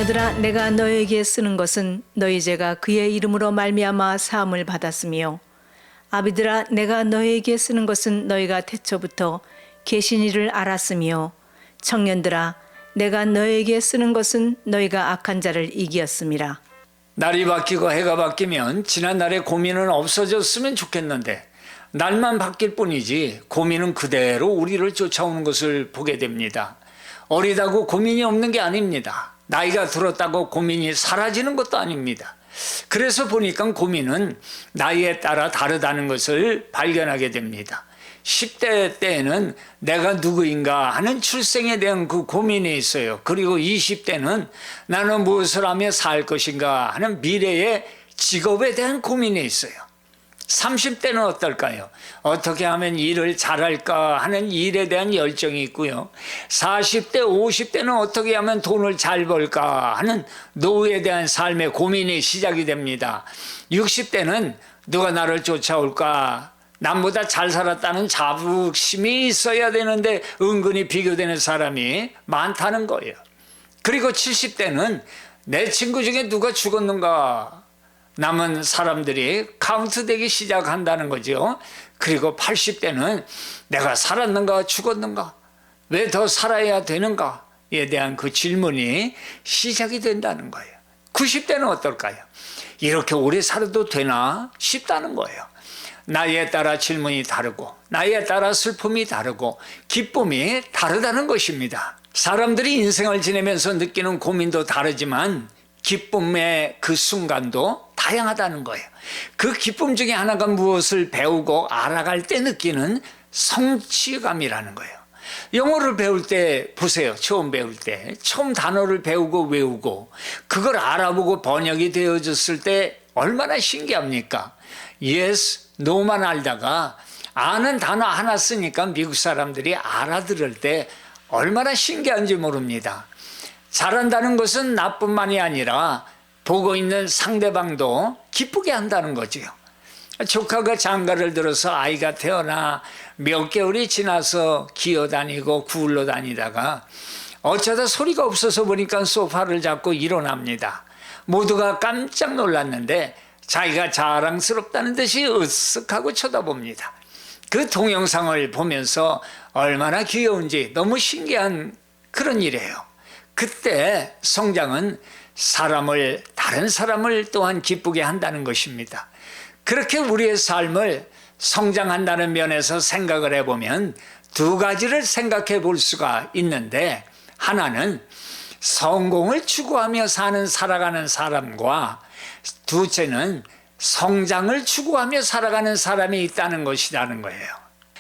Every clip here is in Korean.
자녀들아, 내가 너에게 쓰는 것은 너희 죄가 그의 이름으로 말미암아 사함을 받았으며, 아비들아, 내가 너에게 쓰는 것은 너희가 태초부터 계신 이를 알았으며, 청년들아, 내가 너에게 쓰는 것은 너희가 악한 자를 이기었음이라. 날이 바뀌고 해가 바뀌면 지난날의 고민은 없어졌으면 좋겠는데, 날만 바뀔 뿐이지 고민은 그대로 우리를 쫓아오는 것을 보게 됩니다. 어리다고 고민이 없는 게 아닙니다. 나이가 들었다고 고민이 사라지는 것도 아닙니다. 그래서 보니까 고민은 나이에 따라 다르다는 것을 발견하게 됩니다. 10대 때에는 내가 누구인가 하는 출생에 대한 그 고민이 있어요. 그리고 20대는 나는 무엇을 하며 살 것인가 하는 미래의 직업에 대한 고민이 있어요. 30대는 어떨까요? 어떻게 하면 일을 잘할까 하는 일에 대한 열정이 있고요. 40대, 50대는 어떻게 하면 돈을 잘 벌까 하는 노후에 대한 삶의 고민이 시작이 됩니다. 60대는 누가 나를 쫓아올까, 남보다 잘 살았다는 자부심이 있어야 되는데 은근히 비교되는 사람이 많다는 거예요. 그리고 70대는 내 친구 중에 누가 죽었는가, 남은 사람들이 카운트되기 시작한다는 거죠. 그리고 80대는 내가 살았는가 죽었는가, 왜 더 살아야 되는가에 대한 그 질문이 시작이 된다는 거예요. 90대는 어떨까요? 이렇게 오래 살아도 되나 싶다는 거예요. 나이에 따라 질문이 다르고, 나이에 따라 슬픔이 다르고, 기쁨이 다르다는 것입니다. 사람들이 인생을 지내면서 느끼는 고민도 다르지만 기쁨의 그 순간도 다양하다는 거예요. 그 기쁨 중에 하나가 무엇을 배우고 알아갈 때 느끼는 성취감이라는 거예요. 영어를 배울 때 보세요. 처음 배울 때 처음 단어를 배우고 외우고 그걸 알아보고 번역이 되어졌을 때 얼마나 신기합니까? Yes, no만 알다가 아는 단어 하나 쓰니까 미국 사람들이 알아들을 때 얼마나 신기한지 모릅니다. 잘한다는 것은 나뿐만이 아니라 보고 있는 상대방도 기쁘게 한다는 거지요. 조카가 장가를 들어서 아이가 태어나 몇 개월이 지나서 기어다니고 굴러 다니다가 어쩌다 소리가 없어서 보니까 소파를 잡고 일어납니다. 모두가 깜짝 놀랐는데 자기가 자랑스럽다는 듯이 으쓱하고 쳐다봅니다. 그 동영상을 보면서 얼마나 귀여운지 너무 신기한 그런 일이에요. 그때 성장은 다른 사람을 또한 기쁘게 한다는 것입니다. 그렇게 우리의 삶을 성장한다는 면에서 생각을 해보면 두 가지를 생각해 볼 수가 있는데, 하나는 성공을 추구하며 살아가는 사람과, 둘째는 성장을 추구하며 살아가는 사람이 있다는 것이라는 거예요.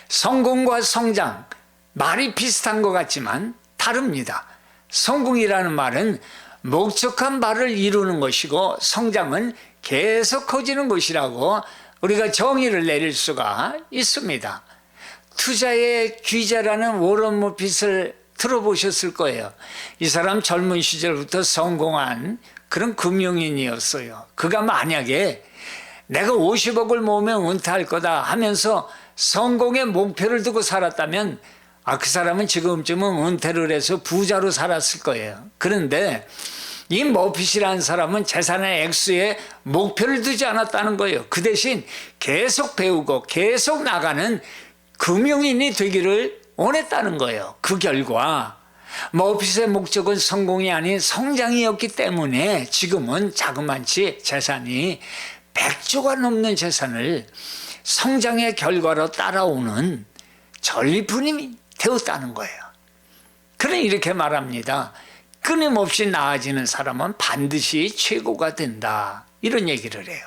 성공과 성장, 말이 비슷한 것 같지만 다릅니다. 성공이라는 말은 목적한 바를 이루는 것이고, 성장은 계속 커지는 것이라고 우리가 정의를 내릴 수가 있습니다. 투자의 귀재라는 워런 버핏을 들어보셨을 거예요. 이 사람 젊은 시절부터 성공한 그런 금융인이었어요. 그가 만약에 내가 50억을 모으면 은퇴할 거다 하면서 성공의 목표를 두고 살았다면 그 사람은 지금쯤은 은퇴를 해서 부자로 살았을 거예요. 그런데 이 머핏이라는 사람은 재산의 액수에 목표를 두지 않았다는 거예요. 그 대신 계속 배우고 계속 나가는 금융인이 되기를 원했다는 거예요. 그 결과 머핏의 목적은 성공이 아닌 성장이었기 때문에 지금은 자그마치 재산이 100조가 넘는 재산을 성장의 결과로 따라오는 전리품이 되었다는 거예요. 그는 이렇게 말합니다. 끊임없이 나아지는 사람은 반드시 최고가 된다, 이런 얘기를 해요.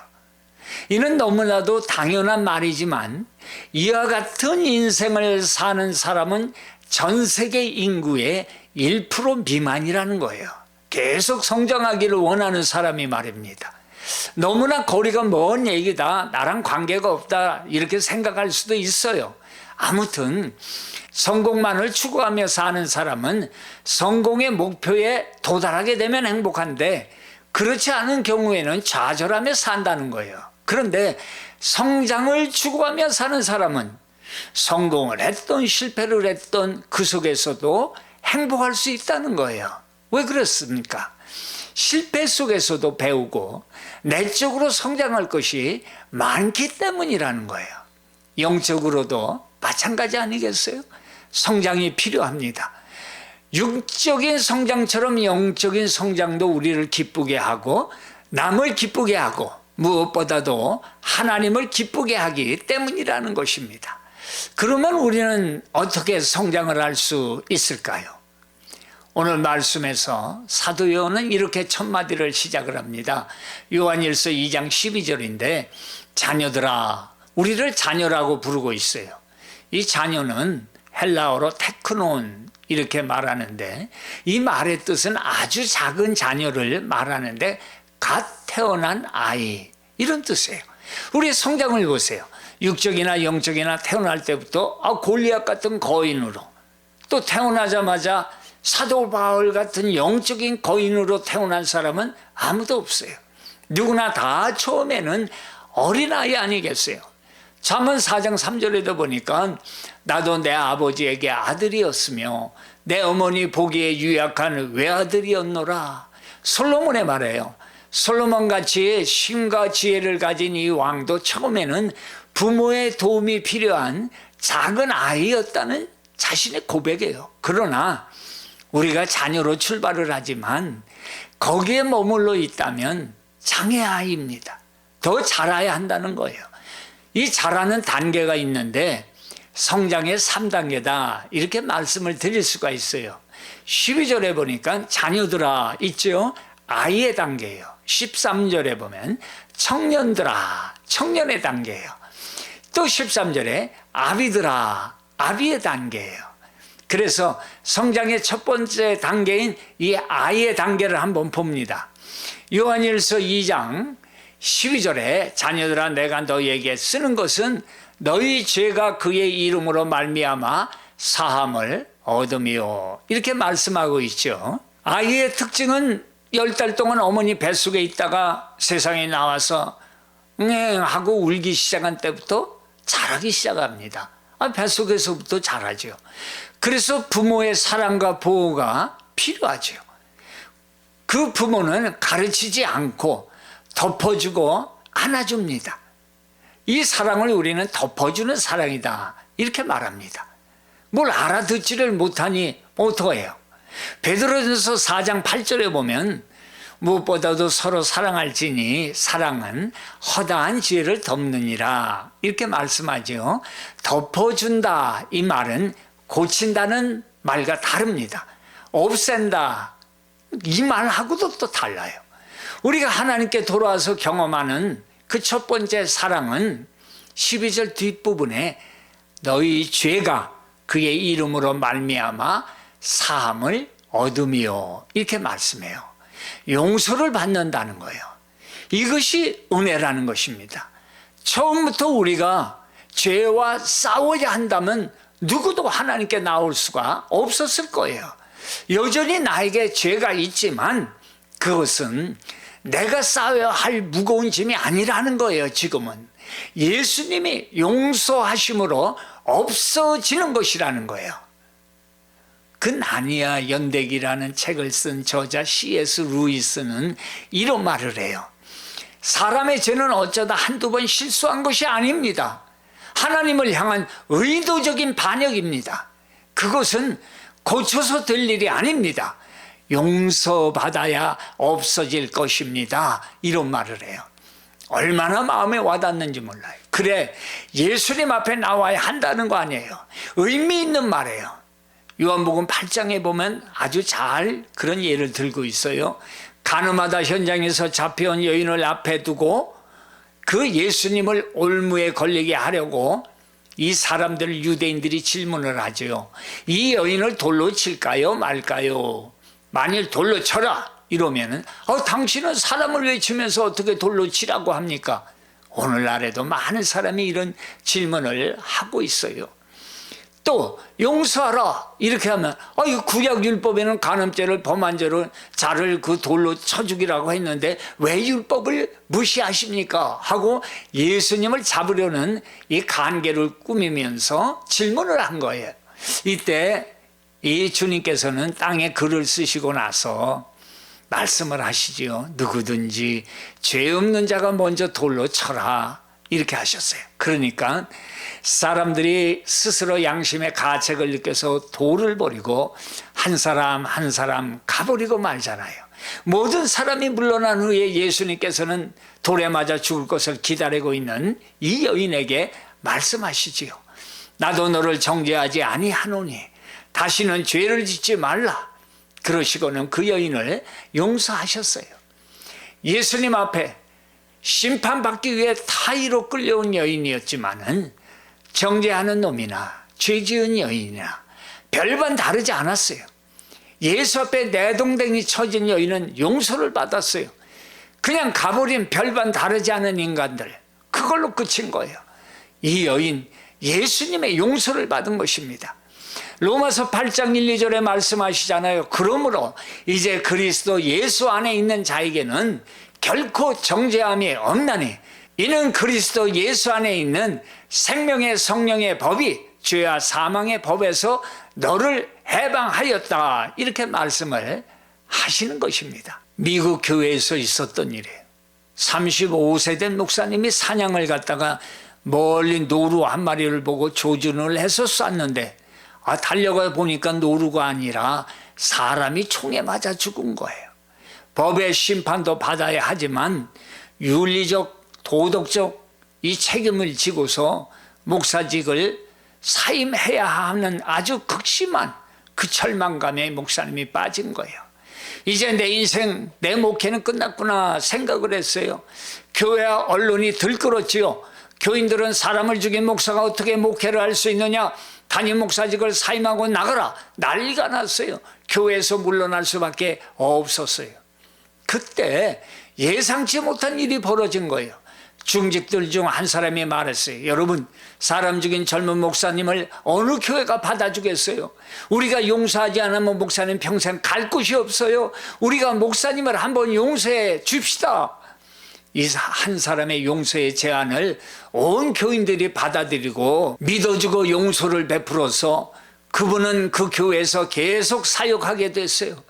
이는 너무나도 당연한 말이지만 이와 같은 인생을 사는 사람은 전 세계 인구의 1% 미만이라는 거예요. 계속 성장하기를 원하는 사람이 말입니다. 너무나 거리가 먼 얘기다, 나랑 관계가 없다, 이렇게 생각할 수도 있어요. 아무튼 성공만을 추구하며 사는 사람은 성공의 목표에 도달하게 되면 행복한데, 그렇지 않은 경우에는 좌절하며 산다는 거예요. 그런데 성장을 추구하며 사는 사람은 성공을 했던 실패를 했던 그 속에서도 행복할 수 있다는 거예요. 왜 그렇습니까? 실패 속에서도 배우고 내적으로 성장할 것이 많기 때문이라는 거예요. 영적으로도 마찬가지 아니겠어요? 성장이 필요합니다. 육적인 성장처럼 영적인 성장도 우리를 기쁘게 하고 남을 기쁘게 하고 무엇보다도 하나님을 기쁘게 하기 때문이라는 것입니다. 그러면 우리는 어떻게 성장을 할 수 있을까요? 오늘 말씀에서 사도 요한은 이렇게 첫 마디를 시작을 합니다. 요한일서 2장 12절인데 자녀들아, 우리를 자녀라고 부르고 있어요. 이 자녀는 헬라어로 테크논 이렇게 말하는데 이 말의 뜻은 아주 작은 자녀를 말하는데 갓 태어난 아이 이런 뜻이에요. 우리의 성장을 보세요. 육적이나 영적이나 태어날 때부터 골리앗 같은 거인으로 또 태어나자마자 사도 바울 같은 영적인 거인으로 태어난 사람은 아무도 없어요. 누구나 다 처음에는 어린아이 아니겠어요. 잠언 4장 3절에도 보니까 나도 내 아버지에게 아들이었으며 내 어머니 보기에 유약한 외아들이었노라. 솔로몬의 말이에요. 솔로몬같이 신과 지혜를 가진 이 왕도 처음에는 부모의 도움이 필요한 작은 아이였다는 자신의 고백이에요. 그러나 우리가 자녀로 출발을 하지만 거기에 머물러 있다면 장애아이입니다. 더 자라야 한다는 거예요. 이 자라는 단계가 있는데 성장의 3단계다 이렇게 말씀을 드릴 수가 있어요. 12절에 보니까 자녀들아 있죠. 아이의 단계예요. 13절에 보면 청년들아 청년의 단계예요. 또 13절에 아비들아 아비의 단계예요. 그래서 성장의 첫 번째 단계인 이 아이의 단계를 한번 봅니다. 요한일서 2장 12절에 자녀들아 내가 너희에게 쓰는 것은 너희 죄가 그의 이름으로 말미암아 사함을 얻음이요 이렇게 말씀하고 있죠. 아이의 특징은 10달 동안 어머니 뱃속에 있다가 세상에 나와서 하고 울기 시작한 때부터 자라기 시작합니다. 뱃속에서부터 자라죠. 그래서 부모의 사랑과 보호가 필요하죠. 그 부모는 가르치지 않고 덮어주고 안아줍니다. 이 사랑을 우리는 덮어주는 사랑이다 이렇게 말합니다. 뭘 알아듣지를 못하니 어떡해요? 베드로전서 4장 8절에 보면 무엇보다도 서로 사랑할지니 사랑은 허다한 죄를 덮느니라 이렇게 말씀하죠. 덮어준다 이 말은 고친다는 말과 다릅니다. 없앤다 이 말하고도 또 달라요. 우리가 하나님께 돌아와서 경험하는 그 첫 번째 사랑은 12절 뒷부분에 너희 죄가 그의 이름으로 말미암아 사함을 얻음이요 이렇게 말씀해요. 용서를 받는다는 거예요. 이것이 은혜라는 것입니다. 처음부터 우리가 죄와 싸워야 한다면 누구도 하나님께 나올 수가 없었을 거예요. 여전히 나에게 죄가 있지만 그것은 내가 싸워야 할 무거운 짐이 아니라는 거예요. 지금은 예수님이 용서하심으로 없어지는 것이라는 거예요. 그 나니아 연대기라는 책을 쓴 저자 C.S. 루이스는 이런 말을 해요. 사람의 죄는 어쩌다 한두 번 실수한 것이 아닙니다. 하나님을 향한 의도적인 반역입니다. 그것은 고쳐서 될 일이 아닙니다. 용서받아야 없어질 것입니다. 이런 말을 해요. 얼마나 마음에 와닿는지 몰라요. 그래 예수님 앞에 나와야 한다는 거 아니에요. 의미 있는 말이에요. 요한복음 8장에 보면 아주 잘 그런 예를 들고 있어요. 가늠하다 현장에서 잡혀온 여인을 앞에 두고 그 예수님을 올무에 걸리게 하려고 이 사람들 유대인들이 질문을 하죠. 이 여인을 돌로 칠까요 말까요? 만일 돌로 쳐라 이러면은 당신은 사람을 외치면서 어떻게 돌로 치라고 합니까? 오늘날에도 많은 사람이 이런 질문을 하고 있어요. 또 용서하라 이렇게 하면 이 구약 율법에는 간음죄를 범한 자를 그 돌로 쳐 죽이라고 했는데 왜 율법을 무시하십니까? 하고 예수님을 잡으려는 이 관계를 꾸미면서 질문을 한 거예요. 이때 이 주님께서는 땅에 글을 쓰시고 나서 말씀을 하시지요. 누구든지 죄 없는 자가 먼저 돌로 쳐라. 이렇게 하셨어요. 그러니까 사람들이 스스로 양심의 가책을 느껴서 돌을 버리고 한 사람 한 사람 가버리고 말잖아요. 모든 사람이 물러난 후에 예수님께서는 돌에 맞아 죽을 것을 기다리고 있는 이 여인에게 말씀하시지요. 나도 너를 정죄하지 아니하노니 다시는 죄를 짓지 말라. 그러시고는 그 여인을 용서하셨어요. 예수님 앞에 심판받기 위해 타의로 끌려온 여인이었지만은 정죄하는 놈이나 죄 지은 여인이나 별반 다르지 않았어요. 예수 앞에 내동댕이 쳐진 여인은 용서를 받았어요. 그냥 가버린 별반 다르지 않은 인간들, 그걸로 끝인 거예요. 이 여인 예수님의 용서를 받은 것입니다. 로마서 8장 1, 2절에 말씀하시잖아요. 그러므로 이제 그리스도 예수 안에 있는 자에게는 결코 정죄함이 없나니 이는 그리스도 예수 안에 있는 생명의 성령의 법이 죄와 사망의 법에서 너를 해방하였다. 이렇게 말씀을 하시는 것입니다. 미국 교회에서 있었던 일이에요. 35세 된 목사님이 사냥을 갔다가 멀리 노루 한 마리를 보고 조준을 해서 쐈는데 달려가 보니까 노루가 아니라 사람이 총에 맞아 죽은 거예요. 법의 심판도 받아야 하지만 윤리적, 도덕적 이 책임을 지고서 목사직을 사임해야 하는 아주 극심한 그 절망감에 목사님이 빠진 거예요. 이제 내 인생, 내 목회는 끝났구나 생각을 했어요. 교회와 언론이 들끓었지요. 교인들은 사람을 죽인 목사가 어떻게 목회를 할 수 있느냐, 담임 목사직을 사임하고 나가라, 난리가 났어요. 교회에서 물러날 수밖에 없었어요. 그때 예상치 못한 일이 벌어진 거예요. 중직들 중 한 사람이 말했어요. 여러분, 사람 죽인 젊은 목사님을 어느 교회가 받아주겠어요? 우리가 용서하지 않으면 목사님 평생 갈 곳이 없어요. 우리가 목사님을 한번 용서해 줍시다. 이 한 사람의 용서의 제안을 온 교인들이 받아들이고 믿어주고 용서를 베풀어서 그분은 그 교회에서 계속 사역하게 됐어요.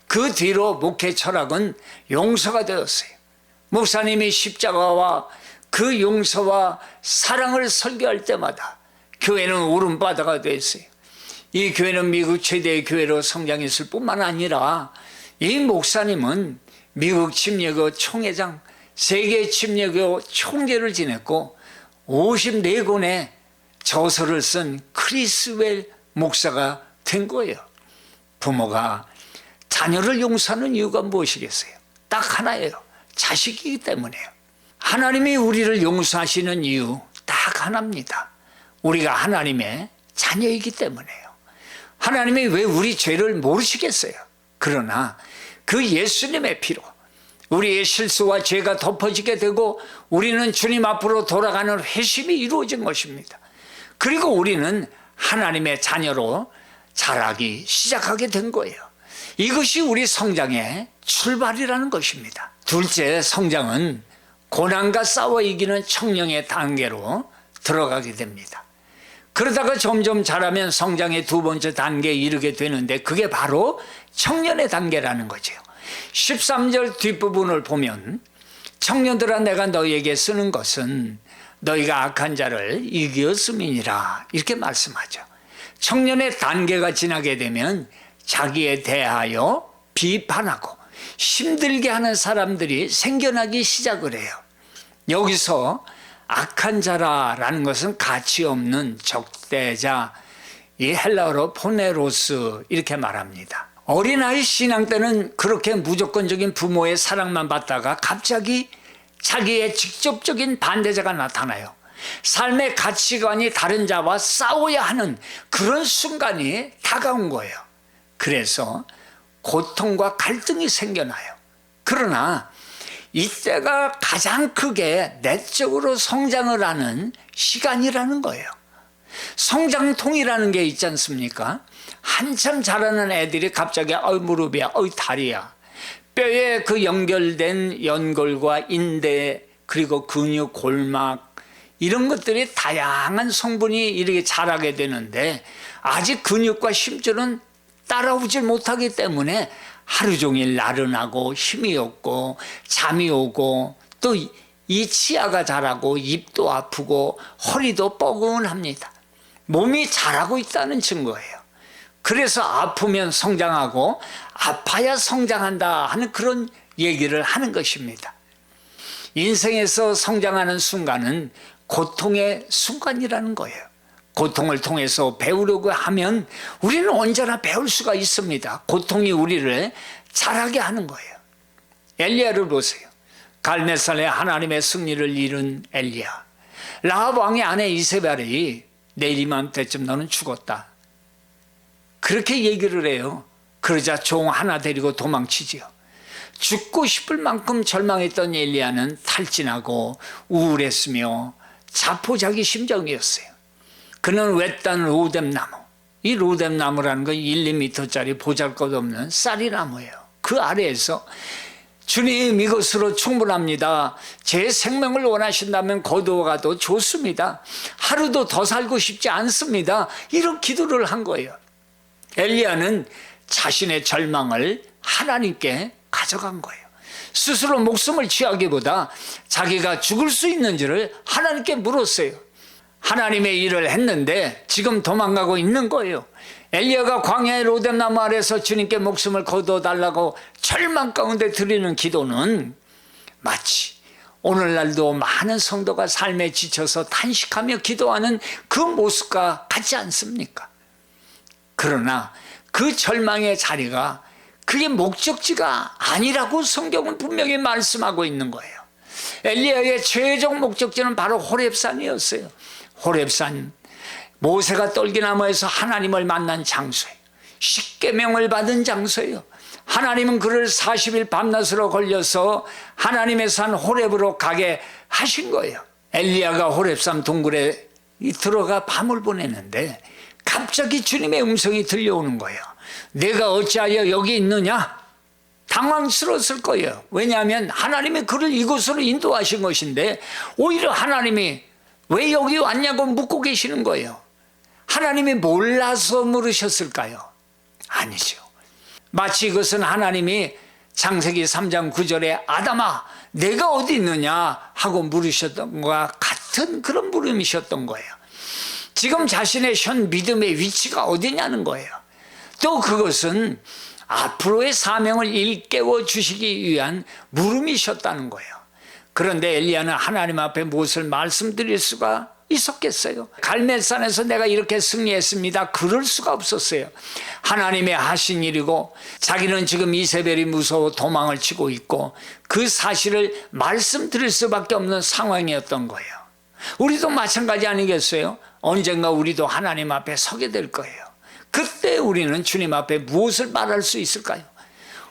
그 뒤로 목회 철학은 용서가 되었어요. 목사님이 십자가와 그 용서와 사랑을 설교할 때마다 교회는 울음바다가 됐어요. 이 교회는 미국 최대의 교회로 성장했을 뿐만 아니라 이 목사님은 미국 침례교 총회장, 세계 침례교 총재를 지냈고 54권의 저서를 쓴 크리스웰 목사가 된 거예요. 부모가 자녀를 용서하는 이유가 무엇이겠어요? 딱 하나예요. 자식이기 때문에요. 하나님이 우리를 용서하시는 이유 딱 하나입니다. 우리가 하나님의 자녀이기 때문에요. 하나님이 왜 우리 죄를 모르시겠어요? 그러나 그 예수님의 피로 우리의 실수와 죄가 덮어지게 되고 우리는 주님 앞으로 돌아가는 회심이 이루어진 것입니다. 그리고 우리는 하나님의 자녀로 자라기 시작하게 된 거예요. 이것이 우리 성장의 출발이라는 것입니다. 둘째, 성장은 고난과 싸워 이기는 청년의 단계로 들어가게 됩니다. 그러다가 점점 자라면 성장의 두 번째 단계에 이르게 되는데 그게 바로 청년의 단계라는 거죠. 13절 뒷부분을 보면 청년들아 내가 너희에게 쓰는 것은 너희가 악한 자를 이기었음이니라 이렇게 말씀하죠. 청년의 단계가 지나게 되면 자기에 대하여 비판하고 힘들게 하는 사람들이 생겨나기 시작을 해요. 여기서 악한 자라라는 것은 가치 없는 적대자, 이 헬라어로 포네로스 이렇게 말합니다. 어린아이 신앙 때는 그렇게 무조건적인 부모의 사랑만 받다가 갑자기 자기의 직접적인 반대자가 나타나요. 삶의 가치관이 다른 자와 싸워야 하는 그런 순간이 다가온 거예요. 그래서 고통과 갈등이 생겨나요. 그러나 이때가 가장 크게 내적으로 성장을 하는 시간이라는 거예요. 성장통이라는 게 있지 않습니까? 한참 자라는 애들이 갑자기 무릎이야, 다리야. 뼈에 그 연결된 연골과 인대, 그리고 근육, 골막 이런 것들이 다양한 성분이 이렇게 자라게 되는데 아직 근육과 힘줄은 따라오지 못하기 때문에 하루 종일 나른하고 힘이 없고 잠이 오고 또 이 치아가 자라고 입도 아프고 허리도 뻐근합니다. 몸이 자라고 있다는 증거예요. 그래서 아프면 성장하고 아파야 성장한다 하는 그런 얘기를 하는 것입니다. 인생에서 성장하는 순간은 고통의 순간이라는 거예요. 고통을 통해서 배우려고 하면 우리는 언제나 배울 수가 있습니다. 고통이 우리를 자라게 하는 거예요. 엘리야를 보세요. 갈멜산에 하나님의 승리를 이룬 엘리야. 라합 왕의 아내 이세벨이 내일 이맘때쯤 너는 죽었다, 그렇게 얘기를 해요. 그러자 종 하나 데리고 도망치지요. 죽고 싶을 만큼 절망했던 엘리야는 탈진하고 우울했으며 자포자기 심정이었어요. 그는 외딴 로뎀나무, 이 로뎀나무라는 건 1, 2m짜리 보잘것없는 쌀이나무예요. 그 아래에서 주님, 이것으로 충분합니다. 제 생명을 원하신다면 거두어가도 좋습니다. 하루도 더 살고 싶지 않습니다. 이런 기도를 한 거예요. 엘리야는 자신의 절망을 하나님께 가져간 거예요. 스스로 목숨을 취하기보다 자기가 죽을 수 있는지를 하나님께 물었어요. 하나님의 일을 했는데 지금 도망가고 있는 거예요. 엘리야가 광야의 로뎀나무 아래서 주님께 목숨을 거두어달라고 절망 가운데 드리는 기도는 마치 오늘날도 많은 성도가 삶에 지쳐서 탄식하며 기도하는 그 모습과 같지 않습니까? 그러나 그 절망의 자리가 그게 목적지가 아니라고 성경은 분명히 말씀하고 있는 거예요. 엘리야의 최종 목적지는 바로 호렙산이었어요. 호렙산, 모세가 떨기나무에서 하나님을 만난 장소예요. 십계명을 받은 장소예요. 하나님은 그를 40일 밤낮으로 걸려서 하나님의 산 호렙으로 가게 하신 거예요. 엘리야가 호렙산 동굴에 들어가 밤을 보냈는데 갑자기 주님의 음성이 들려오는 거예요. 내가 어찌하여 여기 있느냐? 당황스러웠을 거예요. 왜냐하면 하나님이 그를 이곳으로 인도하신 것인데 오히려 하나님이 왜 여기 왔냐고 묻고 계시는 거예요. 하나님이 몰라서 물으셨을까요? 아니죠. 마치 이것은 하나님이 창세기 3장 9절에 아담아 내가 어디 있느냐 하고 물으셨던 것과 같은 그런 물음이셨던 거예요. 지금 자신의 현 믿음의 위치가 어디냐는 거예요. 또 그것은 앞으로의 사명을 일깨워 주시기 위한 물음이셨다는 거예요. 그런데 엘리야는 하나님 앞에 무엇을 말씀드릴 수가 있었겠어요? 갈멜산에서 내가 이렇게 승리했습니다, 그럴 수가 없었어요. 하나님의 하신 일이고 자기는 지금 이세벨이 무서워 도망을 치고 있고 그 사실을 말씀드릴 수밖에 없는 상황이었던 거예요. 우리도 마찬가지 아니겠어요? 언젠가 우리도 하나님 앞에 서게 될 거예요. 그때 우리는 주님 앞에 무엇을 말할 수 있을까요?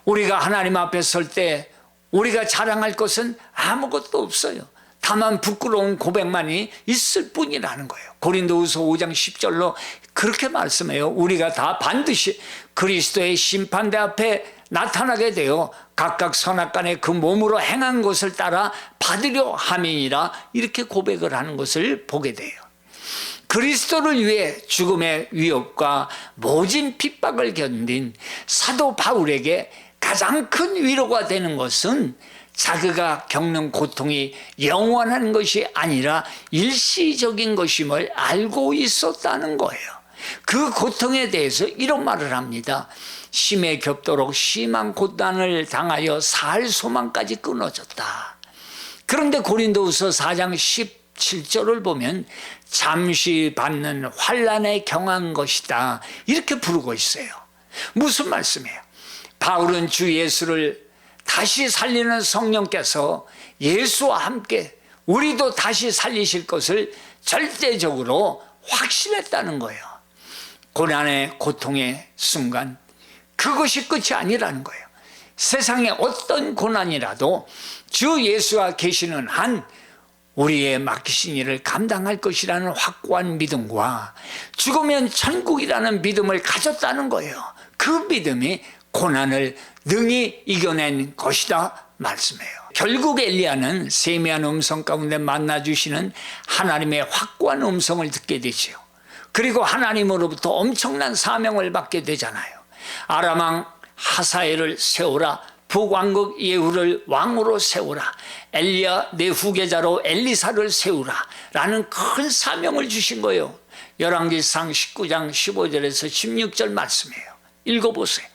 우리가 하나님 앞에 설 때 우리가 자랑할 것은 아무것도 없어요. 다만 부끄러운 고백만이 있을 뿐이라는 거예요. 고린도후서 5장 10절로 그렇게 말씀해요. 우리가 다 반드시 그리스도의 심판대 앞에 나타나게 되어 각각 선악간에 그 몸으로 행한 것을 따라 받으려 함이니라, 이렇게 고백을 하는 것을 보게 돼요. 그리스도를 위해 죽음의 위협과 모진 핍박을 견딘 사도 바울에게 가장 큰 위로가 되는 것은 자기가 겪는 고통이 영원한 것이 아니라 일시적인 것임을 알고 있었다는 거예요. 그 고통에 대해서 이런 말을 합니다. 심에 겹도록 심한 고난을 당하여 살 소망까지 끊어졌다. 그런데 고린도후서 4장 17절을 보면 잠시 받는 환난에 경한 것이다, 이렇게 부르고 있어요. 무슨 말씀이에요? 바울은 주 예수를 다시 살리는 성령께서 예수와 함께 우리도 다시 살리실 것을 절대적으로 확신했다는 거예요. 고난의 고통의 순간 그것이 끝이 아니라는 거예요. 세상의 어떤 고난이라도 주 예수와 계시는 한 우리의 맡기신 일을 감당할 것이라는 확고한 믿음과 죽으면 천국이라는 믿음을 가졌다는 거예요. 그 믿음이 고난을 능히 이겨낸 것이다 말씀해요. 결국 엘리야는 세미한 음성 가운데 만나주시는 하나님의 확고한 음성을 듣게 되지요. 그리고 하나님으로부터 엄청난 사명을 받게 되잖아요. 아람 왕 하사엘을 세우라. 북왕국 예후를 왕으로 세우라. 엘리야 내 후계자로 엘리사를 세우라. 라는 큰 사명을 주신 거예요. 열왕기상 19장 15절에서 16절 말씀이에요. 읽어보세요.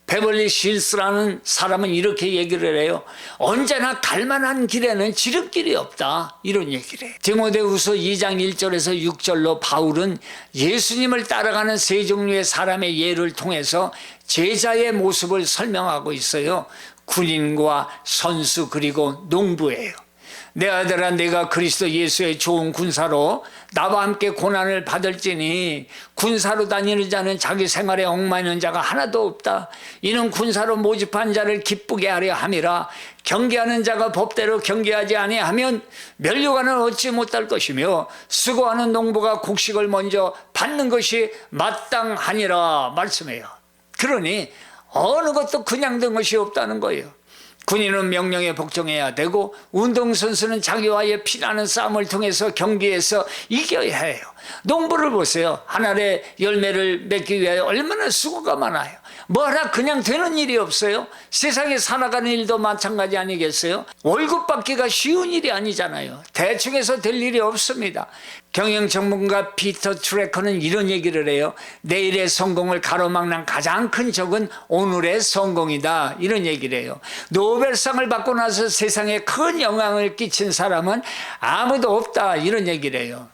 베벌리 실스라는 사람은 이렇게 얘기를 해요. 언제나 갈만한 길에는 지름길이 없다. 이런 얘기를 해요. 디모데후서 2장 1절에서 6절로 바울은 예수님을 따라가는 세 종류의 사람의 예를 통해서 제자의 모습을 설명하고 있어요. 군인과 선수 그리고 농부예요. 내 아들아 내가 그리스도 예수의 좋은 군사로 나와 함께 고난을 받을지니 군사로 다니는 자는 자기 생활에 얽매이는 자가 하나도 없다. 이는 군사로 모집한 자를 기쁘게 하려 함이라. 경계하는 자가 법대로 경계하지 아니하면 면류관을 얻지 못할 것이며 수고하는 농부가 곡식을 먼저 받는 것이 마땅하니라 말씀해요. 그러니 어느 것도 그냥 된 것이 없다는 거예요. 군인은 명령에 복종해야 되고 운동선수는 자기와의 피나는 싸움을 통해서 경기에서 이겨야 해요. 농부를 보세요. 한 알의 열매를 맺기 위해 얼마나 수고가 많아요. 뭐 하나 그냥 되는 일이 없어요. 세상에 살아가는 일도 마찬가지 아니겠어요? 월급 받기가 쉬운 일이 아니잖아요. 대충 해서 될 일이 없습니다. 경영 전문가 피터 트래커는 이런 얘기를 해요. 내일의 성공을 가로막는 가장 큰 적은 오늘의 성공이다. 이런 얘기를 해요. 노벨상을 받고 나서 세상에 큰 영향을 끼친 사람은 아무도 없다. 이런 얘기를 해요.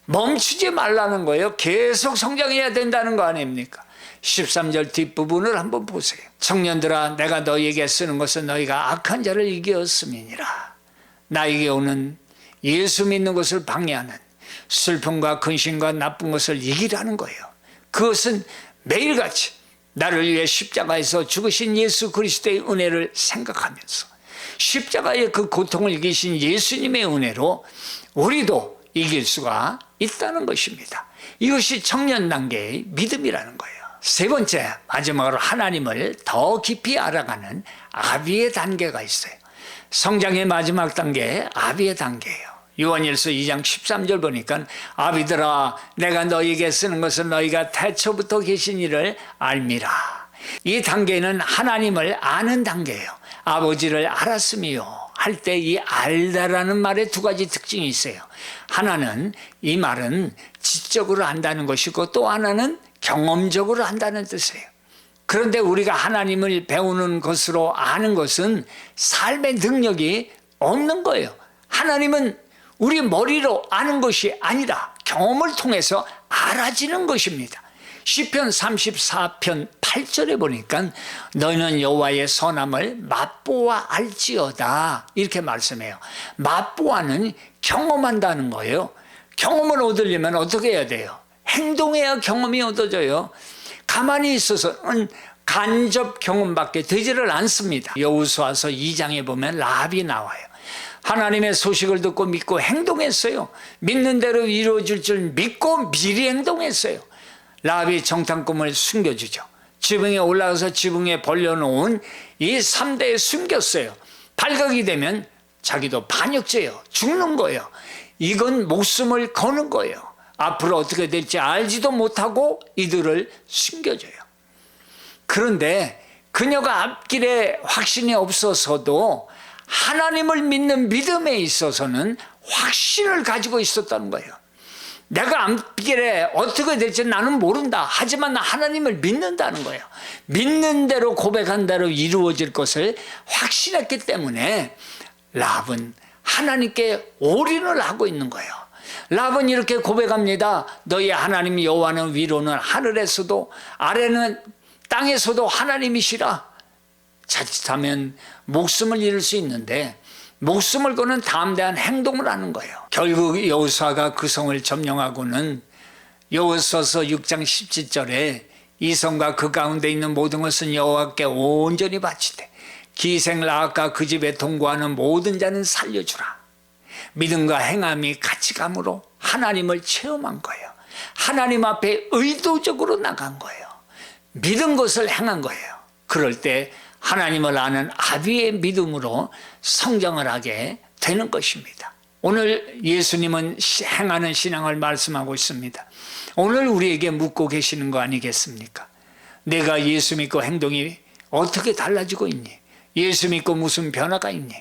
멈추지 말라는 거예요. 계속 성장해야 된다는 거 아닙니까? 13절 뒷부분을 한번 보세요. 청년들아 내가 너희에게 쓰는 것은 너희가 악한 자를 이기었음이니라. 나에게 오는 예수 믿는 것을 방해하는 슬픔과 근심과 나쁜 것을 이기라는 거예요. 그것은 매일같이 나를 위해 십자가에서 죽으신 예수 그리스도의 은혜를 생각하면서 십자가의 그 고통을 이기신 예수님의 은혜로 우리도 이길 수가 있다는 것입니다. 이것이 청년 단계의 믿음이라는 거예요. 세 번째, 마지막으로 하나님을 더 깊이 알아가는 아비의 단계가 있어요. 성장의 마지막 단계, 아비의 단계예요. 요한일서 2장 13절 보니까 아비들아 내가 너희에게 쓰는 것은 너희가 태초부터 계신 이를 알미라. 이 단계는 하나님을 아는 단계예요. 아버지를 알았으며 할 때 이 알다라는 말에 두 가지 특징이 있어요. 하나는 이 말은 지적으로 안다는 것이고 또 하나는 경험적으로 한다는 뜻이에요. 그런데 우리가 하나님을 배우는 것으로 아는 것은 삶의 능력이 없는 거예요. 하나님은 우리 머리로 아는 것이 아니라 경험을 통해서 알아지는 것입니다. 시편 34편 8절에 보니까 너희는 여호와의 선함을 맛보아 알지어다 이렇게 말씀해요. 맛보아는 경험한다는 거예요. 경험을 얻으려면 어떻게 해야 돼요? 행동해야 경험이 얻어져요. 가만히 있어서는 간접 경험밖에 되지를 않습니다. 여호수아서 2장에 보면 라합이 나와요. 하나님의 소식을 듣고 믿고 행동했어요. 믿는 대로 이루어질 줄 믿고 미리 행동했어요. 라합이 정탐꾼을 숨겨주죠. 지붕에 올라가서 지붕에 벌려놓은 이 3대에 숨겼어요. 발각이 되면 자기도 반역죄예요. 죽는 거예요. 이건 목숨을 거는 거예요. 앞으로 어떻게 될지 알지도 못하고 이들을 숨겨줘요. 그런데 그녀가 앞길에 확신이 없어서도 하나님을 믿는 믿음에 있어서는 확신을 가지고 있었다는 거예요. 내가 앞길에 어떻게 될지 나는 모른다. 하지만 나 하나님을 믿는다는 거예요. 믿는 대로 고백한 대로 이루어질 것을 확신했기 때문에 라합은 하나님께 올인을 하고 있는 거예요. 라합은 이렇게 고백합니다. 너희 하나님 여호와는 위로는 하늘에서도 아래는 땅에서도 하나님이시라. 자칫하면 목숨을 잃을 수 있는데 목숨을 거는 담대한 행동을 하는 거예요. 결국 여호수아가 그 성을 점령하고는 여호수아서 6장 17절에 이 성과 그 가운데 있는 모든 것은 여호와께 온전히 바치되 기생 라합과 그 집에 동거하는 모든 자는 살려주라. 믿음과 행함이 같이 감으로 하나님을 체험한 거예요. 하나님 앞에 의도적으로 나간 거예요. 믿은 것을 행한 거예요. 그럴 때 하나님을 아는 아비의 믿음으로 성장을 하게 되는 것입니다. 오늘 예수님은 행하는 신앙을 말씀하고 있습니다. 오늘 우리에게 묻고 계시는 거 아니겠습니까? 내가 예수 믿고 행동이 어떻게 달라지고 있니? 예수 믿고 무슨 변화가 있니?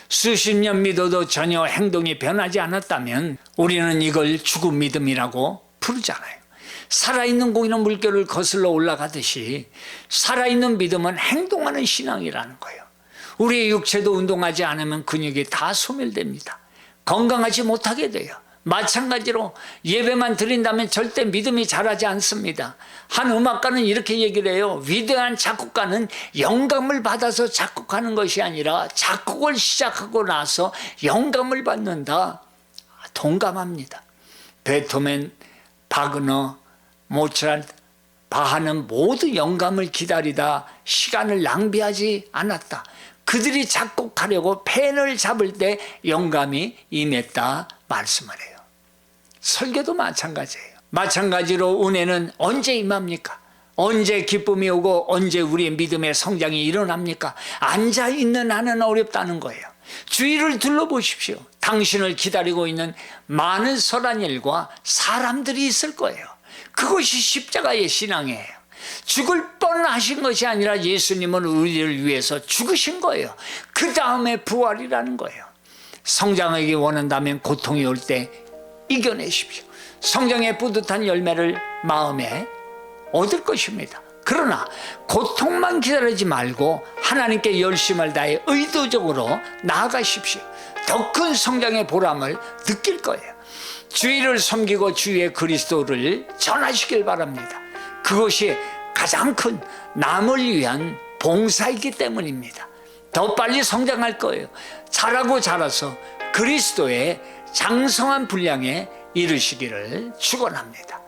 수십 년 믿어도 전혀 행동이 변하지 않았다면 우리는 이걸 죽은 믿음이라고 부르잖아요. 살아있는 고기는 물결을 거슬러 올라가듯이 살아있는 믿음은 행동하는 신앙이라는 거예요. 우리의 육체도 운동하지 않으면 근육이 다 소멸됩니다. 건강하지 못하게 돼요. 마찬가지로 예배만 드린다면 절대 믿음이 자라지 않습니다. 한 음악가는 이렇게 얘기를 해요. 위대한 작곡가는 영감을 받아서 작곡하는 것이 아니라 작곡을 시작하고 나서 영감을 받는다. 동감합니다. 베토벤, 바그너, 모차르트, 바하는 모두 영감을 기다리다 시간을 낭비하지 않았다. 그들이 작곡하려고 펜을 잡을 때 영감이 임했다 말씀을 해요. 설교도 마찬가지예요. 마찬가지로 은혜는 언제 임합니까? 언제 기쁨이 오고 언제 우리의 믿음의 성장이 일어납니까? 앉아있는 한은 어렵다는 거예요. 주위를 둘러보십시오. 당신을 기다리고 있는 많은 선한 일과 사람들이 있을 거예요. 그것이 십자가의 신앙이에요. 죽을 뻔하신 것이 아니라 예수님은 우리를 위해서 죽으신 거예요. 그 다음에 부활이라는 거예요. 성장하기 원한다면 고통이 올 때 이겨내십시오. 성장의 뿌듯한 열매를 마음에 얻을 것입니다. 그러나 고통만 기다리지 말고 하나님께 열심을 다해 의도적으로 나아가십시오. 더 큰 성장의 보람을 느낄 거예요. 주의를 섬기고 주의 그리스도를 전하시길 바랍니다. 그것이 가장 큰 남을 위한 봉사이기 때문입니다. 더 빨리 성장할 거예요. 자라서 그리스도의 장성한 분량에 이르시기를 축원합니다.